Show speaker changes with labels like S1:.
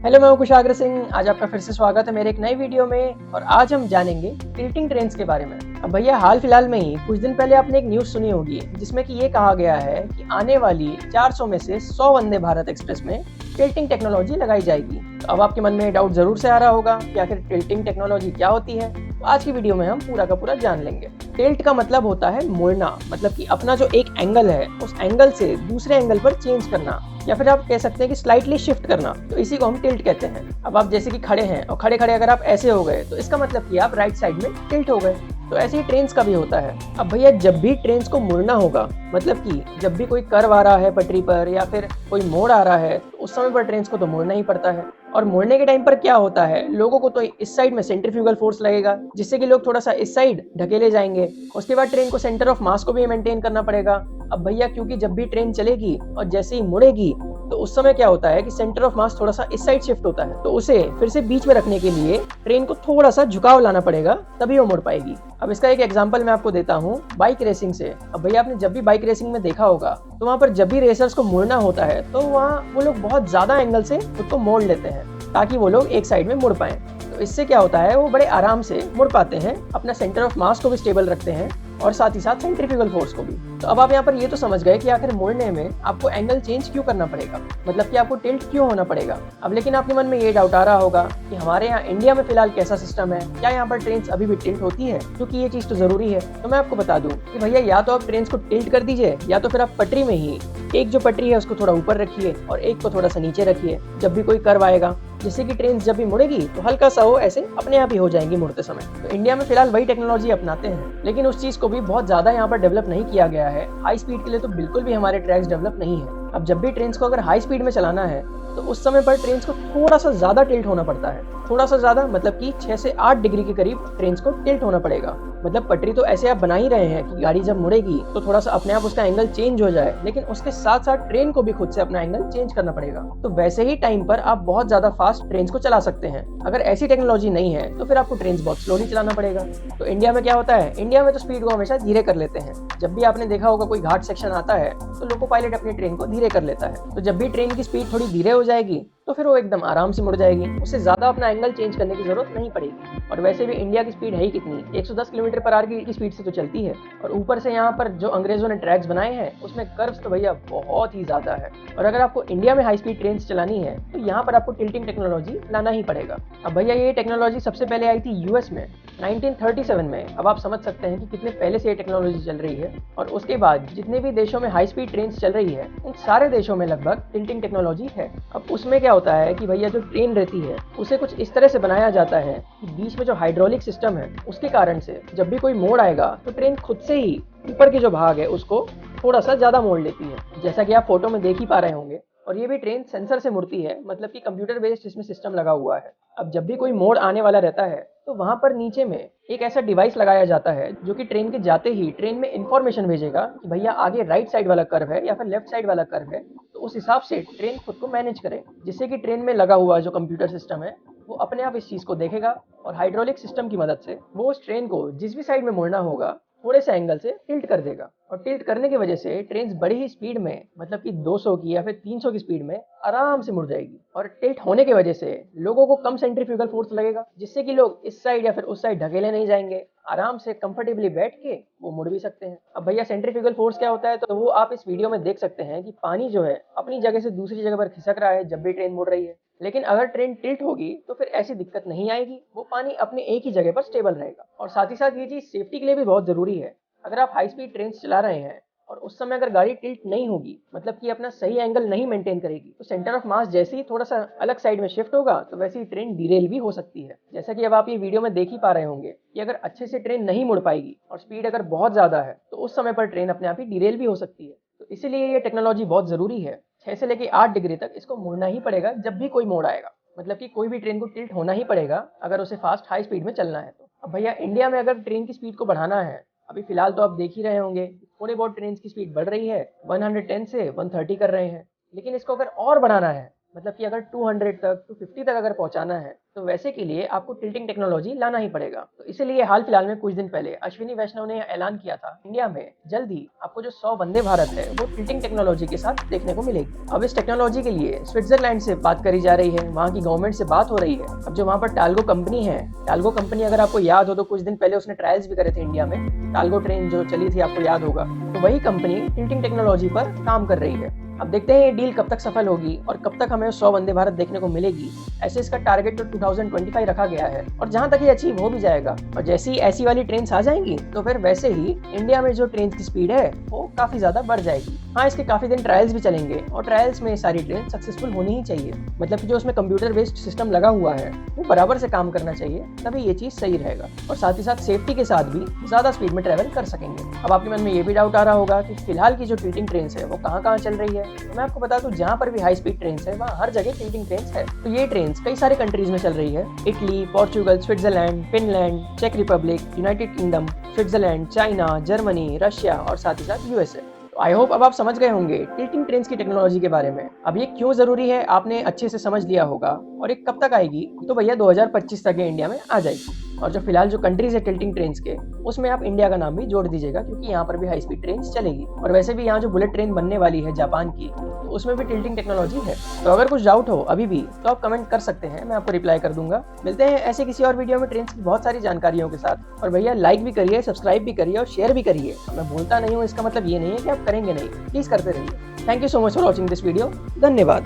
S1: Hello, मैं हूं कुशाग्र सिंह। आज आपका फिर से स्वागत है मेरे एक नए वीडियो में। और आज हम जानेंगे टिल्टिंग ट्रेन्स के बारे में। अब भैया, हाल फिलहाल में ही कुछ दिन पहले आपने एक न्यूज़ सुनी होगी जिसमें कि ये कहा गया है कि आने वाली 400 में से 100 वंदे भारत एक्सप्रेस में टिल्टिंग टेक्नोलॉजी लगाई जाएगी। तो अब आपके मन में डाउट जरूर से आ रहा होगा कि आखिर टिल्टिंग टेक्नोलॉजी क्या होती है। तो आज की वीडियो में हम पूरा का पूरा जान लेंगे। टिल्ट का मतलब होता है मुड़ना, मतलब कि अपना जो एक एंगल है उस एंगल से दूसरे एंगल पर चेंज करना, या फिर आप कह सकते हैं कि स्लाइटली शिफ्ट करना। तो इसी को हम टिल्ट कहते हैं। अब आप जैसे कि खड़े हैं और खड़े खड़े अगर आप ऐसे हो गए तो इसका मतलब कि आप राइट साइड में टिल्ट हो गए। तो ऐसे ही ट्रेन्स का भी होता है। अब भैया, जब भी ट्रेन्स को मुड़ना होगा, मतलब कि जब भी कोई कर्व आ रहा है पटरी पर या फिर कोई मोड़ आ रहा है, तो उस समय पर ट्रेन्स को तो मुड़ना ही पड़ता है। और मुड़ने के टाइम पर क्या होता है, लोगों को तो इस साइड में सेंट्रीफ्यूगल फोर्स लगेगा, जिससे कि लोग थोड़ा सा इस साइड ढकेले जाएंगे। उसके बाद ट्रेन को सेंटर ऑफ मास को भी मेंटेन करना पड़ेगा। अब भैया, क्योंकि जब भी ट्रेन चलेगी और जैसे ही मुड़ेगी तो उस समय क्या होता है कि सेंटर ऑफ मास थोड़ा सा इस साइड शिफ्ट होता है, तो उसे फिर से बीच में रखने के लिए ट्रेन को थोड़ा सा झुकाव लाना पड़ेगा, तभी वो मुड़ पाएगी। अब इसका एक एग्जांपल मैं आपको देता हूँ बाइक रेसिंग से। अब भैया, आपने जब भी बाइक रेसिंग में देखा होगा तो वहाँ पर जब भी रेसर्स को मुड़ना होता है तो वहाँ वो लोग बहुत ज्यादा एंगल से खुद को मोड़ लेते हैं ताकि वो लोग एक साइड में मुड़ पाए। तो इससे क्या होता है, वो बड़े आराम से मुड़ पाते हैं, अपना सेंटर ऑफ मास को भी स्टेबल रखते हैं और साथ ही साथ सेंट्रीफ्यूगल फोर्स को भी। तो अब आप यहाँ पर ये तो समझ गए कि आखिर मुड़ने में आपको एंगल चेंज क्यों करना पड़ेगा, मतलब कि आपको टिल्ट क्यों होना पड़ेगा। अब लेकिन आपके मन में ये डाउट आ रहा होगा कि हमारे यहाँ इंडिया में फिलहाल कैसा सिस्टम है, क्या यहाँ पर ट्रेन अभी भी टिल्ट होती है, क्योंकि ये चीज तो जरूरी है। तो मैं आपको बता दूं कि भैया, या तो आप ट्रेन को टिल्ट कर दीजिए या तो फिर आप पटरी में ही एक जो पटरी है उसको थोड़ा ऊपर रखिए और एक को थोड़ा सा नीचे रखिए जब भी कोई कर्व आएगा, जिससे कि ट्रेन जब भी मुड़ेगी तो हल्का सा वो ऐसे अपने आप ही हो जाएंगी मुड़ते समय। तो इंडिया में फिलहाल वही टेक्नोलॉजी अपनाते हैं, लेकिन उस चीज को भी बहुत ज्यादा यहाँ पर डेवलप नहीं किया गया है। हाई स्पीड के लिए तो बिल्कुल भी हमारे ट्रैक्स डेवलप नहीं है। अब जब भी ट्रेन को अगर हाई स्पीड में चलाना है तो उस समय पर ट्रेन को थोड़ा सा ज्यादा टिल्ट होना पड़ता है। थोड़ा सा ज्यादा मतलब कि 6 से 8 डिग्री के करीब ट्रेन को टिल्ट होना पड़ेगा। मतलब पटरी तो ऐसे आप बना ही रहे हैं कि गाड़ी जब मुड़ेगी तो थोड़ा सा अपने आप उसका एंगल चेंज हो जाए, लेकिन उसके साथ साथ ट्रेन को भी खुद से अपना एंगल चेंज करना पड़ेगा। तो वैसे ही टाइम पर आप बहुत ज्यादा फास्ट ट्रेन को चला सकते हैं। अगर ऐसी टेक्नोलॉजी नहीं है तो फिर आपको ट्रेन बहुत स्लोली चलाना पड़ेगा। तो इंडिया में क्या होता है, इंडिया में तो स्पीड को हमेशा धीरे कर लेते हैं। जब भी आपने देखा होगा कोई घाट सेक्शन आता है तो लोको पायलट अपनी ट्रेन को धीरे कर लेता है। तो जब भी ट्रेन की स्पीड थोड़ी धीरे हो जाएगी तो फिर वो एकदम आराम से मुड़ जाएगी, उससे ज्यादा अपना एंगल चेंज करने की जरूरत नहीं पड़ेगी। और वैसे भी इंडिया की स्पीड है ही कितनी, 110 किलोमीटर पर आवर की स्पीड से तो चलती है। और ऊपर से यहाँ पर जो अंग्रेजों ने ट्रैक्स बनाए हैं उसमें कर्व्स तो भैया बहुत ही ज्यादा है। और अगर आपको इंडिया में हाई स्पीड ट्रेन चलानी है तो यहाँ पर आपको टिल्टिंग टेक्नोलॉजी लाना ही पड़ेगा। अब भैया, ये टेक्नोलॉजी सबसे पहले आई थी यूएस में 1937 में। अब आप समझ सकते हैं कि कितने पहले से ये टेक्नोलॉजी चल रही है। और उसके बाद जितने भी देशों में हाई स्पीड ट्रेन चल रही है उन सारे देशों में लगभग टिल्टिंग टेक्नोलॉजी है। अब उसमें क्या होता है कि भैया, जो ट्रेन रहती है उसे कुछ इस तरह से बनाया जाता है कि बीच में जो हाइड्रोलिक सिस्टम है उसके कारण से जब भी कोई मोड़ आएगा तो ट्रेन खुद से ही ऊपर के जो भाग है उसको थोड़ा सा ज्यादा मोड़ लेती है, जैसा कि आप फोटो में देख ही पा रहे होंगे। और ये भी ट्रेन सेंसर से मुड़ती है, मतलब कि कंप्यूटर बेस्ड इसमें सिस्टम लगा हुआ है। अब जब भी कोई मोड़ आने वाला रहता है तो वहां पर नीचे में एक ऐसा डिवाइस लगाया जाता है जो कि ट्रेन के जाते ही ट्रेन में इंफॉर्मेशन भेजेगा कि भैया आगे राइट साइड वाला कर्व है या फिर लेफ्ट साइड वाला कर्व है। तो उस हिसाब से ट्रेन खुद को मैनेज करे, जिससे कि ट्रेन में लगा हुआ जो कंप्यूटर सिस्टम है वो अपने आप इस चीज को देखेगा और हाइड्रोलिक सिस्टम की मदद से वो उस ट्रेन को जिस भी साइड में मुड़ना होगा थोड़े से एंगल से टिल्ट कर देगा। और टिल्ट करने की वजह से ट्रेन बड़ी ही स्पीड में, मतलब कि 200 की या फिर 300 की स्पीड में आराम से मुड़ जाएगी। और टिल्ट होने की वजह से लोगों को कम सेंट्रीफ्यूगल फोर्स लगेगा, जिससे कि लोग इस साइड या फिर उस साइड ढकेले नहीं जाएंगे, आराम से कंफर्टेबली बैठ के वो मुड़ भी सकते हैं। अब भैया, सेंट्रीफ्यूगल फोर्स क्या होता है तो वो आप इस वीडियो में देख सकते हैं कि पानी जो है अपनी जगह से दूसरी जगह पर खिसक रहा है जब भी ट्रेन मुड़ रही है। लेकिन अगर ट्रेन टिल्ट होगी तो फिर ऐसी दिक्कत नहीं आएगी, वो पानी अपने एक ही जगह पर स्टेबल रहेगा। और साथ ही साथ ये चीज सेफ्टी के लिए भी बहुत जरूरी है। अगर आप हाई स्पीड ट्रेन चला रहे हैं और उस समय अगर गाड़ी टिल्ट नहीं होगी, मतलब कि अपना सही एंगल नहीं मेंटेन करेगी, तो सेंटर ऑफ मास जैसे ही थोड़ा सा अलग साइड में शिफ्ट होगा तो वैसे ही ट्रेन डिरेल भी हो सकती है। जैसा कि अब आप ये वीडियो में देख ही पा रहे होंगे कि अगर अच्छे से ट्रेन नहीं मुड़ पाएगी और स्पीड अगर बहुत ज्यादा है तो उस समय पर ट्रेन अपने आप ही डिरेल भी हो सकती है। तो इसीलिए ये टेक्नोलॉजी बहुत जरूरी है। 6 से लेकर 8 डिग्री तक इसको मुड़ना ही पड़ेगा जब भी कोई मोड़ आएगा, मतलब कि कोई भी ट्रेन को टिल्ट होना ही पड़ेगा अगर उसे फास्ट हाई स्पीड में चलना है। तो अब भैया, इंडिया में अगर ट्रेन की स्पीड को बढ़ाना है, अभी फिलहाल तो आप देख ही रहे होंगे थोड़ी बहुत ट्रेन की स्पीड बढ़ रही है, 110 से 130 कर रहे हैं। लेकिन इसको अगर और बढ़ाना है, मतलब कि अगर 200 तक 250 तक अगर पहुंचाना है तो वैसे के लिए आपको टिल्टिंग टेक्नोलॉजी लाना ही पड़ेगा। तो इसीलिए हाल फिलहाल में कुछ दिन पहले अश्विनी वैष्णव ने ऐलान किया था इंडिया में जल्द ही आपको जो 100 वंदे भारत है वो टिल्टिंग टेक्नोलॉजी के साथ देखने को मिलेगी। अब इस टेक्नोलॉजी के लिए स्विट्जरलैंड से बात करी जा रही है, वहाँ की गवर्नमेंट से बात हो रही है। अब जो वहाँ पर टाल्गो कंपनी है, टाल्गो कंपनी अगर आपको याद हो तो कुछ दिन पहले उसने ट्रायल्स भी करे थे इंडिया में, टाल्गो ट्रेन जो चली थी आपको याद होगा, तो वही कंपनी टिल्टिंग टेक्नोलॉजी पर काम कर रही है। अब देखते हैं ये डील कब तक सफल होगी और कब तक हमें 100 वंदे भारत देखने को मिलेगी। ऐसे इसका टारगेट तो 2025 रखा गया है और जहां तक ये अचीव हो भी जाएगा और जैसी ऐसी वाली ट्रेन आ जाएंगी तो फिर वैसे ही इंडिया में जो ट्रेन की स्पीड है वो काफी ज्यादा बढ़ जाएगी। हाँ, इसके काफी दिन ट्रायल्स भी चलेंगे और ट्रायल्स में सारी ट्रेन सक्सेसफुल होनी ही चाहिए, मतलब कि जो उसमें कंप्यूटर बेस्ड सिस्टम लगा हुआ है वो बराबर से काम करना चाहिए, तभी ये चीज सही रहेगा और साथ ही साथ सेफ्टी के साथ भी ज्यादा स्पीड में ट्रेवल कर सकेंगे। अब आपके मन में ये भी डाउट आ रहा होगा कि फिलहाल की जो टिल्टिंग ट्रेन है वो कहाँ चल रही है। तो मैं आपको बता दूं, जहाँ पर भी हाई स्पीड ट्रेन है वहाँ हर जगह टिल्टिंग ट्रेन है। तो ये ट्रेन कई सारे कंट्रीज में चल रही है, इटली, पोर्चुगल, स्विट्जरलैंड, फिनलैंड, चेक Republic, United Kingdom, Switzerland, China, Germany, Russia और साथ ही साथ यूएसए। आई होप अब आप समझ गए होंगे टिल्टिंग ट्रेन्स की टेक्नोलॉजी के बारे में। अब ये क्यों जरूरी है आपने अच्छे से समझ लिया होगा और ये कब तक आएगी, तो भैया 2025 तक ये इंडिया में आ जाएगी। और जो फिलहाल जो कंट्रीज है टिल्टिंग ट्रेन्स के, उसमें आप इंडिया का नाम भी जोड़ दीजिएगा क्योंकि यहाँ पर भी हाई स्पीड ट्रेन चलेगी। और वैसे भी यहाँ जो बुलेट ट्रेन बनने वाली है जापान की, तो उसमें भी टिल्टिंग टेक्नोलॉजी है। तो अगर कुछ डाउट हो अभी भी तो आप कमेंट कर सकते हैं, मैं आपको रिप्लाई कर दूंगा। मिलते हैं ऐसे किसी और वीडियो में ट्रेन की बहुत सारी जानकारियों के साथ। और भैया लाइक भी करिए, सब्सक्राइब भी करिए और शेयर भी करिए। मैं बोलता नहीं हूँ इसका मतलब ये नहीं है कि आप करेंगे नहीं, प्लीज करते रहिए। Thank you so much for watching this video. धन्यवाद।